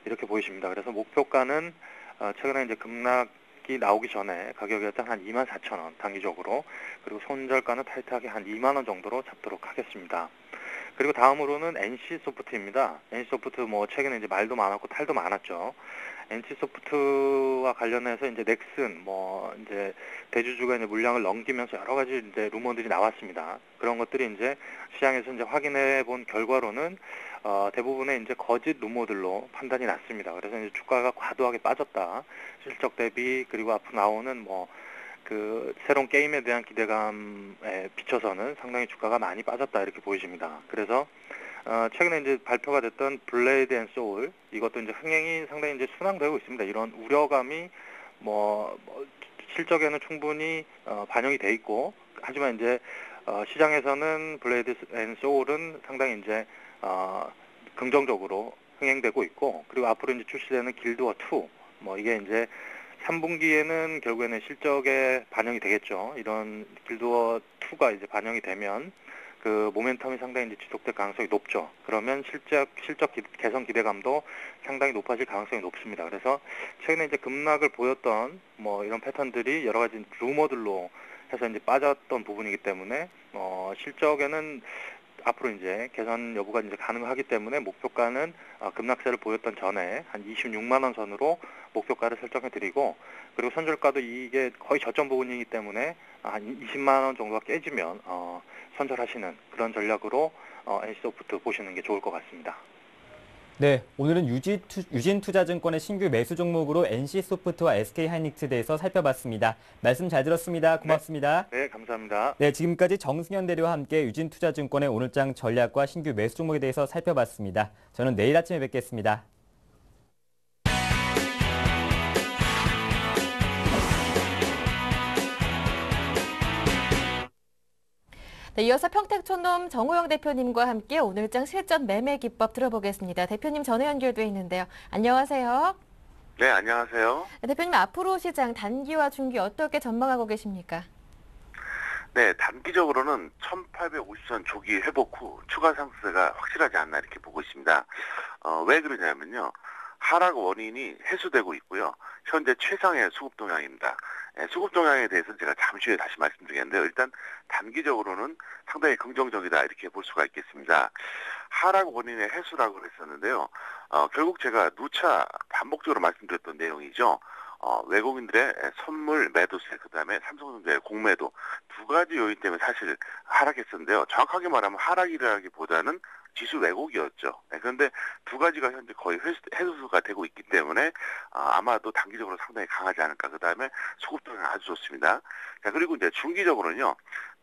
이렇게 보이십니다. 그래서 목표가는 최근에 이제 급락이 나오기 전에 가격이었던 한 24,000원 단기적으로, 그리고 손절가는 타이트하게 한 2만 원 정도로 잡도록 하겠습니다. 그리고 다음으로는 NC소프트입니다. NC소프트 뭐 최근에 이제 말도 많았고 탈도 많았죠. NC소프트와 관련해서 이제 넥슨 뭐 이제 대주주가 이제 물량을 넘기면서 여러 가지 이제 루머들이 나왔습니다. 그런 것들이 이제 시장에서 이제 확인해 본 결과로는 대부분의 이제 거짓 루머들로 판단이 났습니다. 그래서 이제 주가가 과도하게 빠졌다. 실적 대비, 그리고 앞으로 나오는 뭐 그 새로운 게임에 대한 기대감에 비춰서는 상당히 주가가 많이 빠졌다 이렇게 보이십니다. 그래서 최근에 이제 발표가 됐던 블레이드 앤 소울, 이것도 이제 흥행이 상당히 이제 순항되고 있습니다. 이런 우려감이 뭐 실적에는 충분히 반영이 돼 있고, 하지만 이제 시장에서는 블레이드 앤 소울은 상당히 이제 긍정적으로 흥행되고 있고, 그리고 앞으로 이제 출시되는 길드워 2, 뭐 이게 이제 3분기에는 결국에는 실적에 반영이 되겠죠. 이런 길드워 2가 이제 반영이 되면 그 모멘텀이 상당히 이제 지속될 가능성이 높죠. 그러면 실적 개선 기대감도 상당히 높아질 가능성이 높습니다. 그래서 최근에 이제 급락을 보였던 뭐 이런 패턴들이 여러 가지 루머들로 해서 이제 빠졌던 부분이기 때문에 실적에는 앞으로 이제 개선 여부가 이제 가능하기 때문에 목표가는 급락세를 보였던 전에 한 26만 원 선으로 목표가를 설정해 드리고, 그리고 손절가도 이게 거의 저점 부분이기 때문에 한 20만 원 정도가 깨지면 손절하시는 그런 전략으로 NC소프트 보시는 게 좋을 것 같습니다. 네, 오늘은 유진투자증권의 신규 매수 종목으로 NC소프트와 SK하이닉스에 대해서 살펴봤습니다. 말씀 잘 들었습니다. 고맙습니다. 네, 감사합니다. 네, 지금까지 정승현 대리와 함께 유진투자증권의 오늘장 전략과 신규 매수 종목에 대해서 살펴봤습니다. 저는 내일 아침에 뵙겠습니다. 네, 이어서 평택촌놈 정호영 대표님과 함께 오늘장 실전 매매 기법 들어보겠습니다. 대표님 전화 연결돼 있는데요. 안녕하세요. 네, 안녕하세요. 네, 대표님 앞으로 시장 단기와 중기 어떻게 전망하고 계십니까? 네, 단기적으로는 1850선 조기 회복 후 추가 상승세가 확실하지 않나 이렇게 보고 있습니다. 왜 그러냐면요. 하락 원인이 해소되고 있고요. 현재 최상의 수급 동향입니다. 수급 동향에 대해서는 제가 잠시 후에 다시 말씀드리겠는데요. 일단 단기적으로는 상당히 긍정적이다 이렇게 볼 수가 있겠습니다. 하락 원인의 해소라고 그랬었는데요. 결국 제가 누차 반복적으로 말씀드렸던 내용이죠. 외국인들의 선물 매도세, 그다음에 삼성전자의 공매도 두 가지 요인 때문에 사실 하락했었는데요. 정확하게 말하면 하락이라기보다는 지수 왜곡이었죠. 그런데 두 가지가 현재 거의 해소가 되고 있기 때문에 아마도 단기적으로 상당히 강하지 않을까. 그다음에 수급동향 아주 좋습니다. 자, 그리고 이제 중기적으로는요.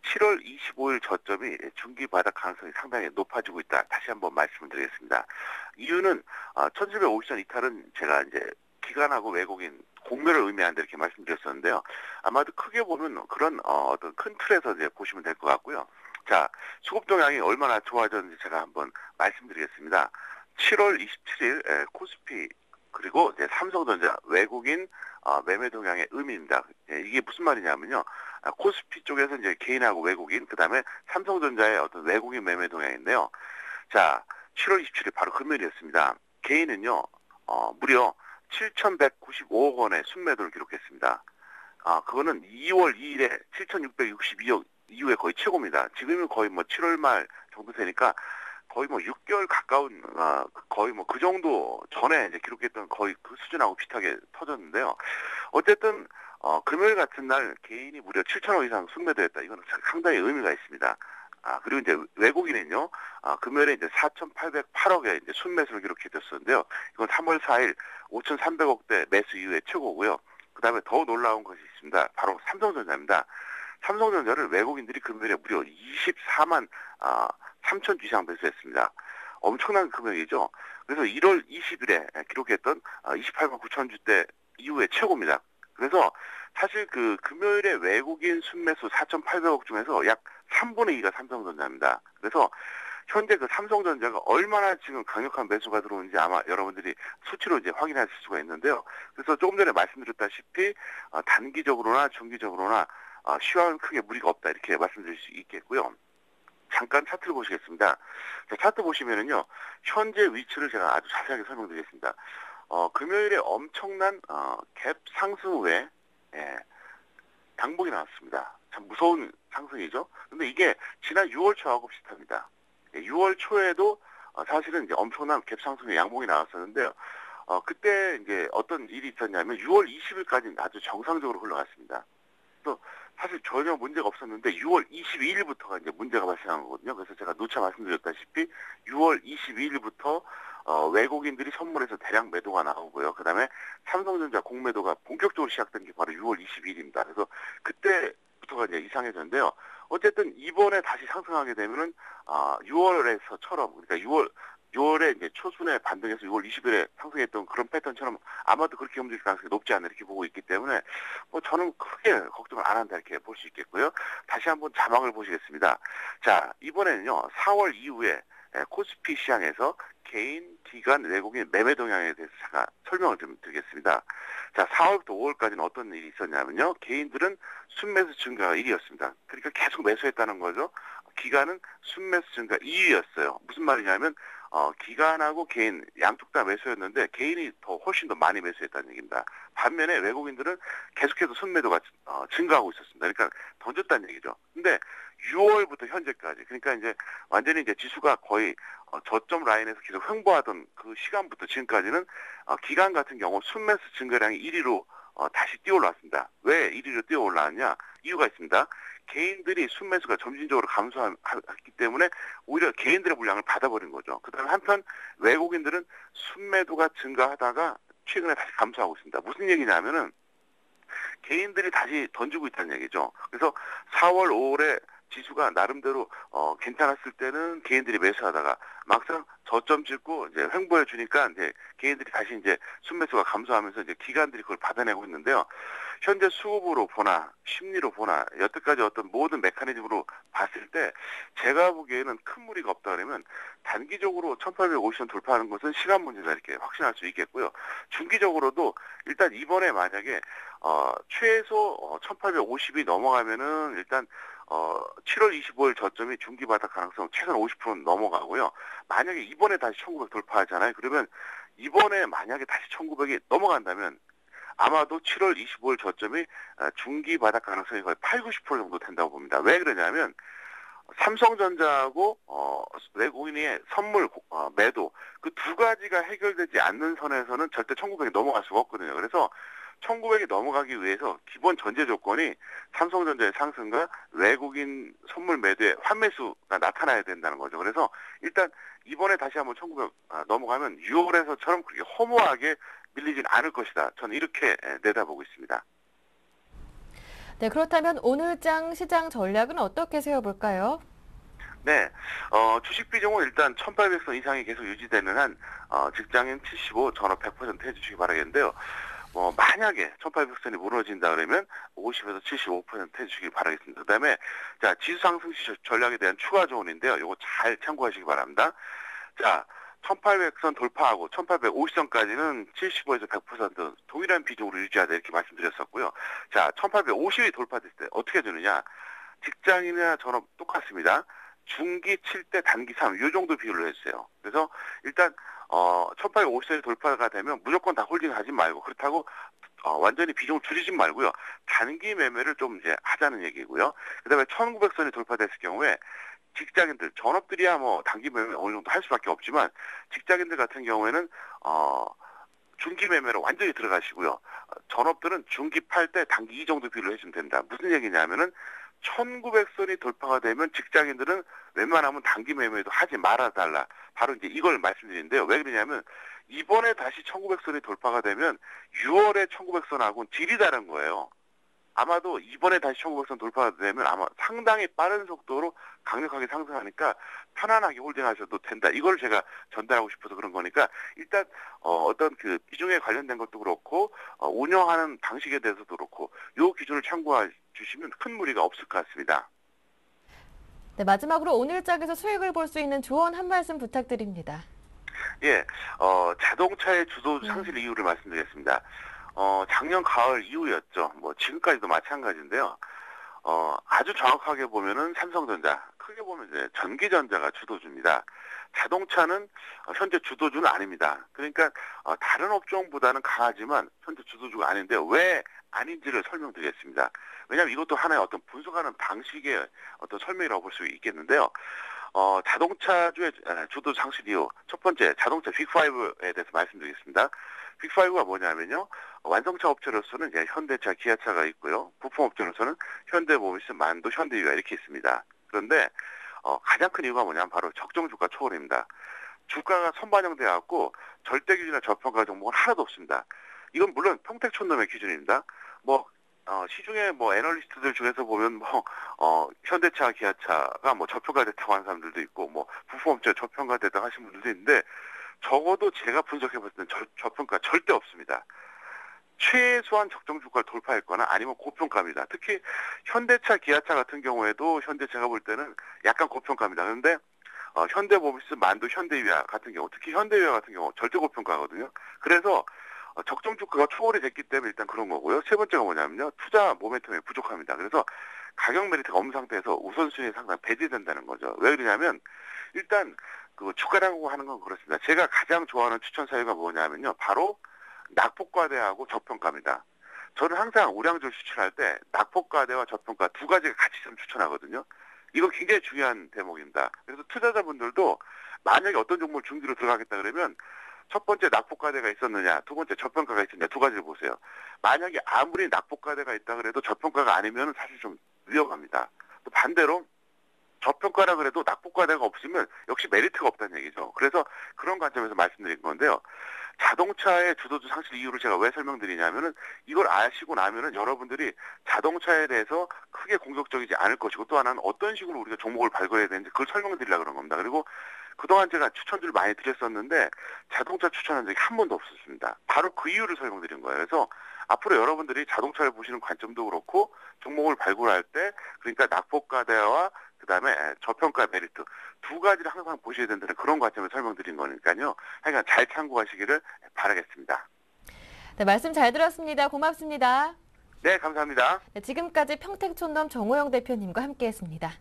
7월 25일 저점이 중기 바닥 가능성이 상당히 높아지고 있다. 다시 한번 말씀을 드리겠습니다. 이유는 1750선 이탈은 제가 이제 기관하고 외국인 공매를 의미한다 이렇게 말씀드렸었는데요. 아마도 크게 보면 그런 어떤 큰 틀에서 이제 보시면 될 것 같고요. 자, 수급 동향이 얼마나 좋아졌는지 제가 한번 말씀드리겠습니다. 7월 27일 코스피 그리고 이제 삼성전자 외국인 매매 동향의 의미입니다. 예, 이게 무슨 말이냐면요. 코스피 쪽에서 이제 개인하고 외국인, 그 다음에 삼성전자의 어떤 외국인 매매 동향인데요. 자, 7월 27일 바로 금요일이었습니다. 개인은요, 무려 7,195억 원의 순매도를 기록했습니다. 그거는 2월 2일에 7,662억 이후에 거의 최고입니다. 지금은 거의 뭐 7월 말 정도 되니까 거의 뭐 6개월 가까운, 거의 뭐 그 정도 전에 이제 기록했던 거의 그 수준하고 비슷하게 터졌는데요. 어쨌든, 금요일 같은 날 개인이 무려 7천억 이상 순매도했다. 이거는 상당히 의미가 있습니다. 그리고 이제 외국인은요, 금요일에 이제 4,808억의 이제 순매수를 기록했었는데요. 이건 3월 4일 5,300억대 매수 이후에 최고고요. 그 다음에 더 놀라운 것이 있습니다. 바로 삼성전자입니다. 삼성전자를 외국인들이 금요일에 무려 24만 3천 주 이상 매수했습니다. 엄청난 금액이죠. 그래서 1월 20일에 기록했던 28만 9천 주대 이후에 최고입니다. 그래서 사실 그 금요일에 외국인 순매수 4,800억 중에서 약 3분의 2가 삼성전자입니다. 그래서 현재 그 삼성전자가 얼마나 지금 강력한 매수가 들어오는지 아마 여러분들이 수치로 이제 확인하실 수가 있는데요. 그래서 조금 전에 말씀드렸다시피 단기적으로나 중기적으로나 시황은 크게 무리가 없다 이렇게 말씀드릴 수 있겠고요. 잠깐 차트를 보시겠습니다. 자, 차트 보시면은요, 현재 위치를 제가 아주 자세하게 설명드리겠습니다. 금요일에 엄청난 갭 상승 후에 양봉이 나왔습니다. 참 무서운 상승이죠. 근데 이게 지난 6월 초하고 비슷합니다. 6월 초에도 사실은 이제 엄청난 갭 상승의 양봉이 나왔었는데요. 그때 이제 어떤 일이 있었냐면 6월 20일까지는 아주 정상적으로 흘러갔습니다. 또 사실 전혀 문제가 없었는데 6월 22일부터가 이제 문제가 발생한 거거든요. 그래서 제가 누차 말씀드렸다시피 6월 22일부터 외국인들이 선물해서 대량 매도가 나오고요. 그 다음에 삼성전자 공매도가 본격적으로 시작된 게 바로 6월 22일입니다. 그래서 그때부터가 이제 이상해졌는데요. 어쨌든 이번에 다시 상승하게 되면은 6월에서처럼 그러니까 6월에 이제 초순에 반등해서 6월 20일에 상승했던 그런 패턴처럼 아마도 그렇게 움직일 가능성이 높지 않나 이렇게 보고 있기 때문에 뭐 저는 크게 걱정을 안 한다 이렇게 볼 수 있겠고요. 다시 한번 자막을 보시겠습니다. 자, 이번에는요 4월 이후에 코스피 시장에서 개인, 기관, 외국인 매매 동향에 대해서 제가 설명을 좀 드리겠습니다. 자, 4월부터 5월까지는 어떤 일이 있었냐면요. 개인들은 순매수 증가가 1위였습니다. 그러니까 계속 매수했다는 거죠. 기관은 순매수 증가 2위였어요. 무슨 말이냐면 기관하고 개인 양쪽 다 매수였는데 개인이 훨씬 더 많이 매수했다는 얘기입니다. 반면에 외국인들은 계속해서 순매도가 증가하고 있었습니다. 그러니까 던졌다는 얘기죠. 근데 6월부터 현재까지 그러니까 이제 완전히 이제 지수가 거의 저점 라인에서 계속 횡보하던 그 시간부터 지금까지는 기관 같은 경우 순매수 증가량이 1위로 다시 뛰어올랐습니다. 왜 1위로 뛰어올랐냐? 이유가 있습니다. 개인들이 순매수가 점진적으로 감소했기 때문에 오히려 개인들의 물량을 받아버린 거죠. 그 다음에 한편 외국인들은 순매도가 증가하다가 최근에 다시 감소하고 있습니다. 무슨 얘기냐면은 개인들이 다시 던지고 있다는 얘기죠. 그래서 4월, 5월에 지수가 나름대로 괜찮았을 때는 개인들이 매수하다가 막상 저점 찍고 이제 횡보해 주니까 이제 개인들이 다시 이제 순매수가 감소하면서 이제 기관들이 그걸 받아내고 있는데요. 현재 수급으로 보나 심리로 보나 여태까지 어떤 모든 메커니즘으로 봤을 때 제가 보기에는 큰 무리가 없다 그러면 단기적으로 1850원 돌파하는 것은 시간 문제다 이렇게 확신할 수 있겠고요. 중기적으로도 일단 이번에 만약에 최소 1850이 넘어가면은 일단 7월 25일 저점이 중기 바닥 가능성 최소한 50% 넘어가고요. 만약에 이번에 다시 1900 돌파하잖아요. 그러면 이번에 만약에 다시 1900이 넘어간다면 아마도 7월 25일 저점이 중기 바닥 가능성이 거의 80, 90% 정도 된다고 봅니다. 왜 그러냐면 삼성전자하고 외국인의 선물 매도 그 두 가지가 해결되지 않는 선에서는 절대 1900이 넘어갈 수가 없거든요. 그래서 1900이 넘어가기 위해서 기본 전제 조건이 삼성전자의 상승과 외국인 선물 매도의 환매수가 나타나야 된다는 거죠. 그래서 일단 이번에 다시 한번 1900 넘어가면 6월에서처럼 그렇게 허무하게 밀리진 않을 것이다. 저는 이렇게 내다보고 있습니다. 네, 그렇다면 오늘장 시장 전략은 어떻게 세워볼까요? 네, 주식 비중은 일단 1800선 이상이 계속 유지되는 한 직장인 75, 전업 100% 해주시기 바라겠는데요. 만약에 1800선이 무너진다 그러면 50에서 75% 해주시기 바라겠습니다. 그 다음에, 자, 지수 상승 전략에 대한 추가 조언인데요. 요거 잘 참고하시기 바랍니다. 자, 1800선 돌파하고 1850선까지는 75에서 100% 동일한 비중으로 유지하자 이렇게 말씀드렸었고요. 자, 1850이 돌파됐을 때 어떻게 되느냐? 직장인이나 전업 똑같습니다. 중기 7대 단기 3, 이 정도 비율로 해주세요. 그래서 일단 1850선이 돌파가 되면 무조건 다 홀딩하지 말고, 그렇다고 완전히 비중을 줄이지 말고요. 단기 매매를 좀 이제 하자는 얘기고요. 그다음에 1900선이 돌파됐을 경우에 직장인들, 전업들이야 뭐 단기 매매 어느 정도 할 수밖에 없지만 직장인들 같은 경우에는 중기 매매로 완전히 들어가시고요. 전업들은 중기 8대 단기 2 정도 비율로 해주면 된다. 무슨 얘기냐면은 1900선이 돌파가 되면 직장인들은 웬만하면 단기 매매도 하지 말아달라. 바로 이제 이걸 말씀드리는데요. 왜 그러냐면 이번에 다시 1900선이 돌파가 되면 6월에 1900선하고는 질이 다른 거예요. 아마도 이번에 다시 1900선 돌파가 되면 아마 상당히 빠른 속도로 강력하게 상승하니까 편안하게 홀딩하셔도 된다. 이걸 제가 전달하고 싶어서 그런 거니까 일단 어떤 그 비중에 관련된 것도 그렇고 운영하는 방식에 대해서도 그렇고 요 기준을 참고해 주시면 큰 무리가 없을 것 같습니다. 네, 마지막으로 오늘 장에서 수익을 볼 수 있는 조언 한 말씀 부탁드립니다. 예, 자동차의 주도 상실 이유를 말씀드리겠습니다. 작년 가을 이후였죠. 뭐 지금까지도 마찬가지인데요. 아주 정확하게 보면은 삼성전자, 크게 보면 이제 전기전자가 주도주입니다. 자동차는 현재 주도주는 아닙니다. 그러니까 다른 업종보다는 강하지만 현재 주도주가 아닌데 왜 아닌지를 설명드리겠습니다. 왜냐하면 이것도 하나의 어떤 분석하는 방식의 어떤 설명이라고 볼 수 있겠는데요. 자동차주의 주도 상실 이유, 첫 번째 자동차 빅5에 대해서 말씀드리겠습니다. 빅5가 뭐냐면요. 완성차 업체로서는 이제 현대차, 기아차가 있고요. 부품 업체로서는 현대모비스, 만도, 현대유가 이렇게 있습니다. 그런데 가장 큰 이유가 뭐냐면 바로 적정 주가 초월입니다. 주가가 선반영돼 갖고 절대 기준이나 저평가 종목은 하나도 없습니다. 이건 물론 평택촌놈의 기준입니다. 뭐 시중에 뭐 애널리스트들 중에서 보면 현대차, 기아차가 뭐 저평가됐다고 하는 사람들도 있고 뭐 부품업체 저평가됐다고 하시는 분들도 있는데 적어도 제가 분석해봤을 때는 저평가 절대 없습니다. 최소한 적정 주가를 돌파했거나 아니면 고평가입니다. 특히 현대차, 기아차 같은 경우에도 현대차가 볼 때는 약간 고평가입니다. 그런데 현대모비스, 만도, 현대유아 같은 경우, 특히 현대유아 같은 경우 절대 고평가거든요. 그래서 적정 주가가 초월이 됐기 때문에 일단 그런 거고요. 세 번째가 뭐냐면요. 투자 모멘텀이 부족합니다. 그래서 가격 메리트가 없는 상태에서 우선순위에 상당히 배제된다는 거죠. 왜 그러냐면 일단 그 주가라고 하는 건 그렇습니다. 제가 가장 좋아하는 추천 사유가 뭐냐면요. 바로 낙폭과대하고 저평가입니다. 저는 항상 우량주를 추천할 때 낙폭과대와 저평가 두 가지가 같이 좀 추천하거든요. 이거 굉장히 중요한 대목입니다. 그래서 투자자분들도 만약에 어떤 종목을 중기로 들어가겠다 그러면 첫 번째 낙폭과대가 있었느냐, 두 번째 저평가가 있었느냐 두 가지를 보세요. 만약에 아무리 낙폭과대가 있다 그래도 저평가가 아니면 사실 좀 위험합니다. 또 반대로 저평가라 그래도 낙폭과대가 없으면 역시 메리트가 없다는 얘기죠. 그래서 그런 관점에서 말씀드린 건데요. 자동차의 주도주 상실 이유를 제가 왜 설명드리냐면은 이걸 아시고 나면은 여러분들이 자동차에 대해서 크게 공격적이지 않을 것이고 또 하나는 어떤 식으로 우리가 종목을 발굴해야 되는지 그걸 설명드리려고 그런 겁니다. 그리고 그동안 제가 추천주를 많이 드렸었는데 자동차 추천한 적이 한 번도 없었습니다. 바로 그 이유를 설명드린 거예요. 그래서 앞으로 여러분들이 자동차를 보시는 관점도 그렇고 종목을 발굴할 때 그러니까 낙폭과대와 그다음에 저평가 메리트 두 가지를 항상 보셔야 된다는 그런 관점을 설명드린 거니까요. 하여간 잘 참고하시기를 바라겠습니다. 네, 말씀 잘 들었습니다. 고맙습니다. 네, 감사합니다. 네, 지금까지 평택촌놈 정호영 대표님과 함께했습니다.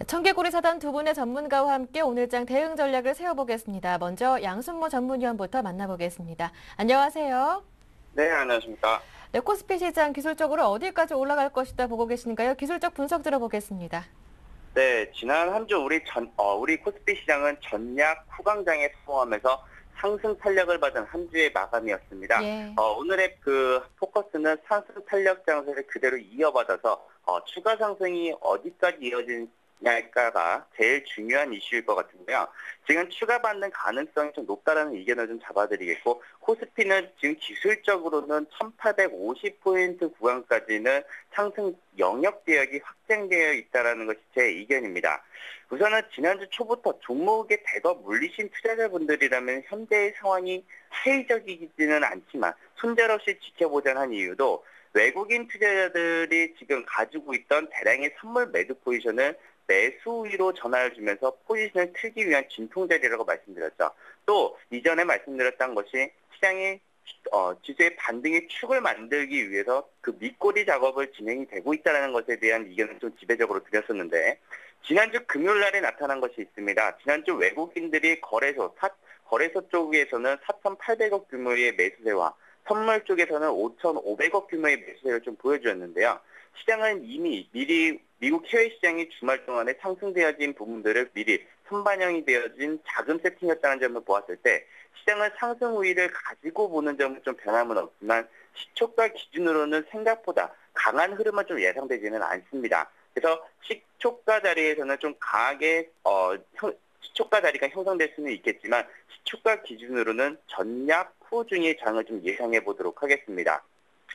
청개구리 사단 두 분의 전문가와 함께 오늘장 대응 전략을 세워보겠습니다. 먼저 양순모 전문위원부터 만나보겠습니다. 안녕하세요. 네, 안녕하십니까. 네, 코스피 시장 기술적으로 어디까지 올라갈 것이다 보고 계신가요? 기술적 분석 들어보겠습니다. 네, 지난 한 주 우리 코스피 시장은 전략 후강장에 성공하면서 상승 탄력을 받은 한 주의 마감이었습니다. 예. 오늘의 그 포커스는 상승 탄력 장세를 그대로 이어받아서 추가 상승이 어디까지 할까가 제일 중요한 이슈일 것 같은데요. 지금 추가 반등 가능성이 좀 높다라는 의견을 좀 잡아드리겠고, 코스피는 지금 기술적으로는 1850포인트 구간까지는 상승 영역 대역이 확정되어 있다는 것이 제 의견입니다. 우선은 지난주 초부터 종목에 대거 물리신 투자자분들이라면 현재의 상황이 회의적이지는 않지만 손절없이 지켜보자는 한 이유도 외국인 투자자들이 지금 가지고 있던 대량의 선물 매도 포지션을 매수 위로 전환을 주면서 포지션을 틀기 위한 진통자리라고 말씀드렸죠. 또 이전에 말씀드렸던 것이 시장이 지수의 반등의 축을 만들기 위해서 그 밑꼬리 작업을 진행이 되고 있다는 것에 대한 의견을 좀 지배적으로 드렸었는데, 지난주 금요일 날에 나타난 것이 있습니다. 지난주 외국인들이 거래소 쪽에서는 4,800억 규모의 매수세와 선물 쪽에서는 5,500억 규모의 매수세를 좀 보여주었는데요. 시장은 이미 미리 미국 해외 시장이 주말 동안에 상승되어진 부분들을 미리 선반영이 되어진 자금 세팅이었다는 점을 보았을 때 시장은 상승 우위를 가지고 보는 점은 좀 변함은 없지만 시초가 기준으로는 생각보다 강한 흐름은 좀 예상되지는 않습니다. 그래서 시초가 자리에서는 좀 강하게 시초가 자리가 형성될 수는 있겠지만 시초가 기준으로는 전략 후중의 장을 좀 예상해 보도록 하겠습니다.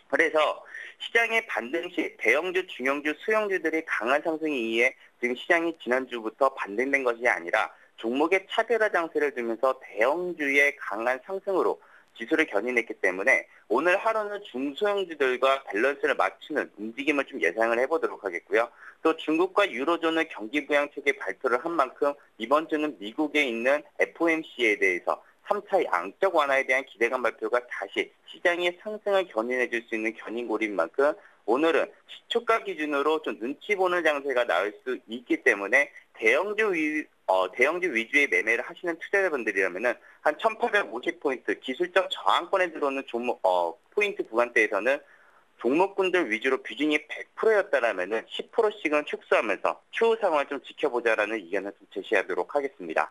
그래서 시장의 반등 시 대형주, 중형주, 수형주들이 강한 상승에 의해 지금 시장이 지난주부터 반등된 것이 아니라 종목의 차별화 장세를 두면서 대형주의 강한 상승으로 지수를 견인했기 때문에 오늘 하루는 중소형주들과 밸런스를 맞추는 움직임을 좀 예상을 해보도록 하겠고요. 또 중국과 유로존의 경기 부양책의 발표를 한 만큼 이번 주는 미국에 있는 FOMC에 대해서 3차 양적 완화에 대한 기대감 발표가 다시 시장의 상승을 견인해 줄 수 있는 견인고리인 만큼 오늘은 시초가 기준으로 좀 눈치 보는 장세가 나올 수 있기 때문에 대형주 위주의 매매를 하시는 투자자분들이라면은 한 1850포인트 기술적 저항권에 들어오는 포인트 구간대에서는 종목군들 위주로 비중이 100%였다라면은 10%씩은 축소하면서 추후 상황을 좀 지켜보자라는 의견을 좀 제시하도록 하겠습니다.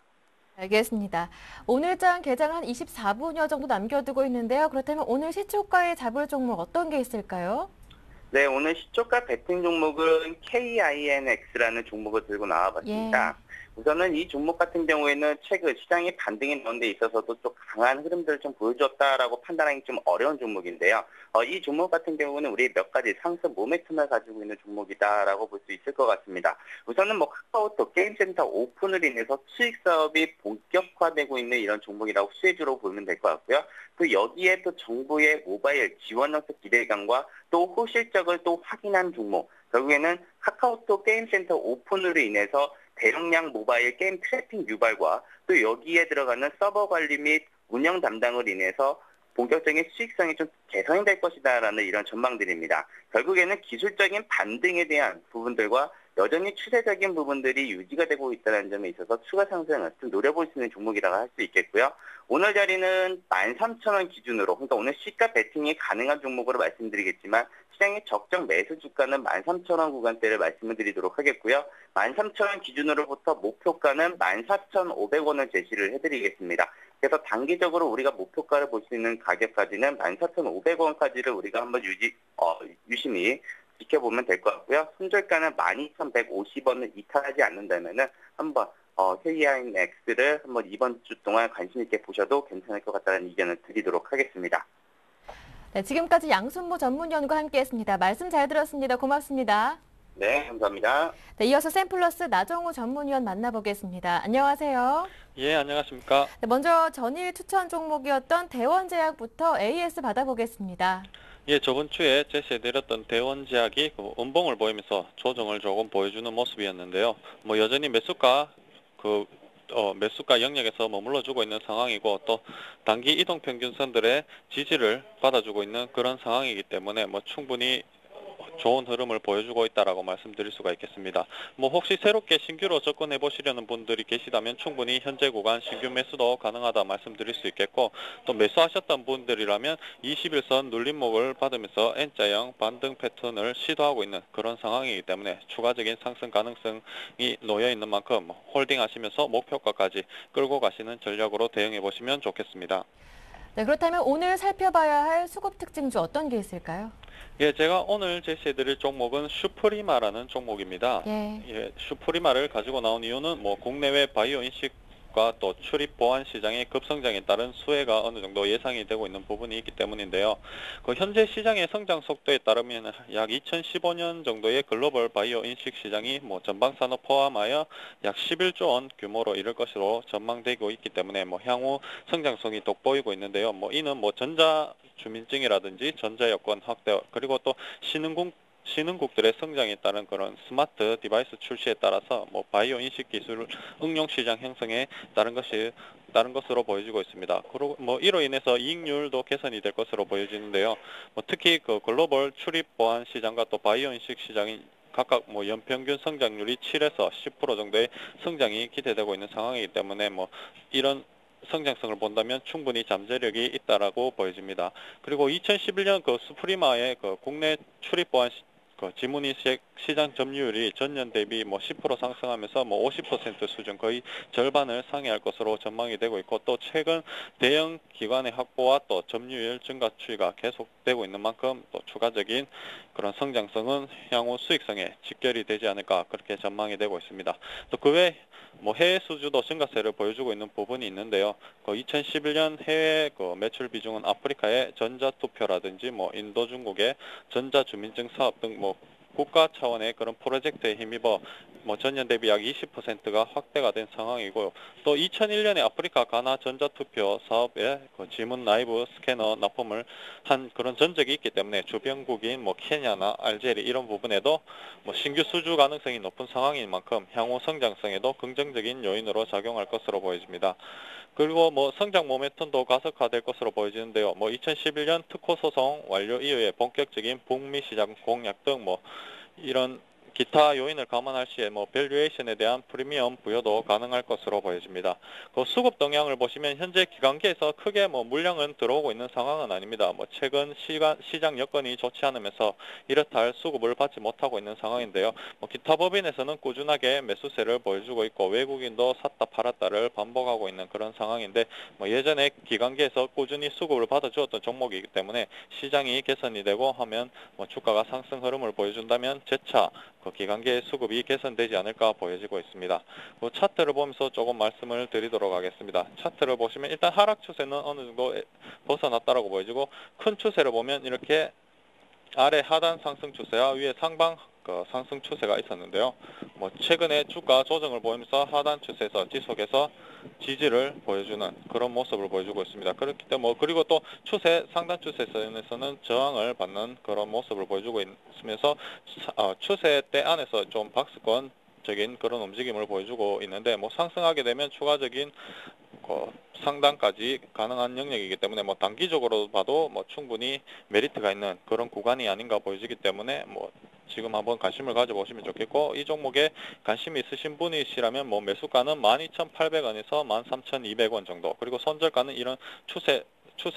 알겠습니다. 오늘장 개장 한 24분여 정도 남겨두고 있는데요. 그렇다면 오늘 시초가에 잡을 종목 어떤 게 있을까요? 네, 오늘 시초가 베팅 종목은 KINX라는 종목을 들고 나와봤습니다. 우선은 이 종목 같은 경우에는 최근 시장이 반등이 나온 데 있어서도 좀 강한 흐름들을 좀 보여줬다라고 판단하기 좀 어려운 종목인데요. 이 종목 같은 경우는 우리 몇 가지 상승 모멘텀을 가지고 있는 종목이다라고 볼 수 있을 것 같습니다. 우선은 카카오톡 게임센터 오픈을 인해서 수익 사업이 본격화되고 있는 이런 종목이라고 수혜주로 보면 될 것 같고요. 또 여기에 또 정부의 모바일 지원정책 기대감과 또 호실적을 또 확인한 종목, 결국에는 카카오톡 게임센터 오픈으로 인해서 대용량 모바일 게임 트래픽 유발과 또 여기에 들어가는 서버 관리 및 운영 담당을 인해서 본격적인 수익성이 좀 개선이 될 것이다라는 이런 전망들입니다. 결국에는 기술적인 반등에 대한 부분들과 여전히 추세적인 부분들이 유지가 되고 있다는 점에 있어서 추가 상승을 좀 노려볼 수 있는 종목이라고 할 수 있겠고요. 오늘 자리는 13,000원 기준으로, 그러니까 오늘 시가 베팅이 가능한 종목으로 말씀드리겠지만 시장의 적정 매수 주가는 13,000원 구간대를 말씀을 드리도록 하겠고요. 13,000원 기준으로부터 목표가는 14,500원을 제시를 해드리겠습니다. 그래서 단기적으로 우리가 목표가를 볼 수 있는 가격까지는 14,500원까지를 우리가 한번 유심히 지켜보면 될 것 같고요. 손절가는 12,150원을 이탈하지 않는다면은 한번 KINX를 한번 이번 주 동안 관심 있게 보셔도 괜찮을 것 같다는 의견을 드리도록 하겠습니다. 네, 지금까지 양순모 전문위원과 함께했습니다. 말씀 잘 들었습니다. 고맙습니다. 네, 감사합니다. 네, 이어서 샘플러스 나정우 전문위원 만나보겠습니다. 안녕하세요. 예, 안녕하십니까. 네, 먼저 전일 추천 종목이었던 대원제약부터 AS 받아보겠습니다. 예, 저번 주에 제시해드렸던 대원제약이 음봉을 보이면서 조정을 조금 보여주는 모습이었는데요. 여전히 매수가 영역에서 머물러주고 있는 상황이고 또 단기 이동평균선들의 지지를 받아주고 있는 그런 상황이기 때문에 충분히 좋은 흐름을 보여주고 있다라고 말씀드릴 수가 있겠습니다. 혹시 새롭게 신규로 접근해 보시려는 분들이 계시다면 충분히 현재 구간 신규 매수도 가능하다 말씀드릴 수 있겠고, 또 매수하셨던 분들이라면 21선 눌림목을 받으면서 N자형 반등 패턴을 시도하고 있는 그런 상황이기 때문에 추가적인 상승 가능성이 놓여 있는 만큼 홀딩하시면서 목표가까지 끌고 가시는 전략으로 대응해 보시면 좋겠습니다. 네, 그렇다면 오늘 살펴봐야 할 수급 특징주 어떤 게 있을까요? 예, 제가 오늘 제시해드릴 종목은 슈프리마라는 종목입니다. 예. 예, 슈프리마를 가지고 나온 이유는 뭐 국내외 바이오 인식과 또 출입 보안 시장의 급성장에 따른 수혜가 어느 정도 예상이 되고 있는 부분이 있기 때문인데요. 그 현재 시장의 성장 속도에 따르면 약 2015년 정도의 글로벌 바이오 인식 시장이 뭐 전방 산업 포함하여 약 11조 원 규모로 이를 것으로 전망되고 있기 때문에 뭐 향후 성장성이 돋보이고 있는데요. 뭐 이는 뭐 전자 주민증이라든지 전자여권 확대 그리고 또 신흥국들의 성장에 따른 그런 스마트 디바이스 출시에 따라서 뭐 바이오 인식 기술 응용 시장 형성에 따른 것으로 보여지고 있습니다. 그리고 뭐 이로 인해서 이익률도 개선이 될 것으로 보여지는데요. 뭐 특히 그 글로벌 출입 보안 시장과 또 바이오 인식 시장이 각각 뭐 연평균 성장률이 7에서 10% 정도의 성장이 기대되고 있는 상황이기 때문에 뭐 이런 성장성을 본다면 충분히 잠재력이 있다라고 보여집니다. 그리고 2011년 그 스프리마의 그 국내 출입 보안 그 지문인식 시장 점유율이 전년 대비 뭐 10% 상승하면서 뭐 50% 수준 거의 절반을 상회할 것으로 전망이 되고 있고 또 최근 대형 기관의 확보와 또 점유율 증가 추이가 계속되고 있는 만큼 또 추가적인 그런 성장성은 향후 수익성에 직결이 되지 않을까 그렇게 전망이 되고 있습니다. 또 그 외 뭐 해외 수주도 증가세를 보여주고 있는 부분이 있는데요. 그 2011년 해외 그 매출 비중은 아프리카의 전자투표라든지 뭐 인도 중국의 전자주민증 사업 등 뭐 국가 차원의 그런 프로젝트에 힘입어 뭐 전년 대비 약 20%가 확대가 된 상황이고요. 또 2001년에 아프리카 가나 전자투표 사업에 그 지문 라이브 스캐너 납품을 한 그런 전적이 있기 때문에 주변국인 뭐 케냐나 알제리 이런 부분에도 뭐 신규 수주 가능성이 높은 상황인 만큼 향후 성장성에도 긍정적인 요인으로 작용할 것으로 보여집니다. 그리고 뭐 성장 모멘텀도 가속화될 것으로 보여지는데요. 뭐 2011년 특허 소송 완료 이후에 본격적인 북미 시장 공략 등 뭐 이런 기타 요인을 감안할 시에 뭐 밸류에이션에 대한 프리미엄 부여도 가능할 것으로 보여집니다. 그 수급 동향을 보시면 현재 기관계에서 크게 뭐 물량은 들어오고 있는 상황은 아닙니다. 뭐 최근 시장 여건이 좋지 않으면서 이렇다 할 수급을 받지 못하고 있는 상황인데요. 뭐 기타 법인에서는 꾸준하게 매수세를 보여주고 있고 외국인도 샀다 팔았다를 반복하고 있는 그런 상황인데 뭐 예전에 기관계에서 꾸준히 수급을 받아주었던 종목이기 때문에 시장이 개선이 되고 하면 뭐 주가가 상승 흐름을 보여준다면 재차 그 기관계의 수급이 개선되지 않을까 보여지고 있습니다. 그 차트를 보면서 조금 말씀을 드리도록 하겠습니다. 차트를 보시면 일단 하락 추세는 어느 정도 벗어났다라고 보여지고 큰 추세를 보면 이렇게 아래 하단 상승 추세와 위에 상방 그 상승 추세가 있었는데요. 뭐 최근에 주가 조정을 보이면서 하단 추세에서 지속해서 지지를 보여주는 그런 모습을 보여주고 있습니다. 그렇기 때문에 뭐 그리고 또 추세 상단 추세선에서는 저항을 받는 그런 모습을 보여주고 있으면서 추세대 안에서 좀 박스권적인 그런 움직임을 보여주고 있는데 뭐 상승하게 되면 추가적인 상단까지 가능한 영역이기 때문에 뭐 단기적으로 봐도 뭐 충분히 메리트가 있는 그런 구간이 아닌가 보여지기 때문에 뭐 지금 한번 관심을 가져보시면 좋겠고 이 종목에 관심이 있으신 분이시라면 뭐 매수가는 12,800원에서 13,200원 정도 그리고 손절가는 이런 추세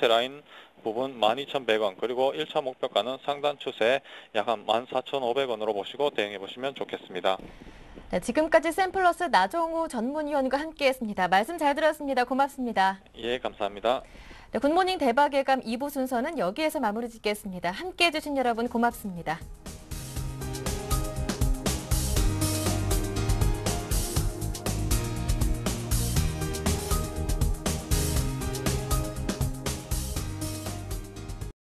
라인 부분 12,100원 그리고 1차 목표가는 상단 추세 약 한 14,500원으로 보시고 대응해 보시면 좋겠습니다. 네, 지금까지 샘플러스 나정우 전문위원과 함께했습니다. 말씀 잘 들었습니다. 고맙습니다. 예, 감사합니다. 네, 굿모닝 대박예감 2부 순서는 여기에서 마무리 짓겠습니다. 함께해 주신 여러분 고맙습니다.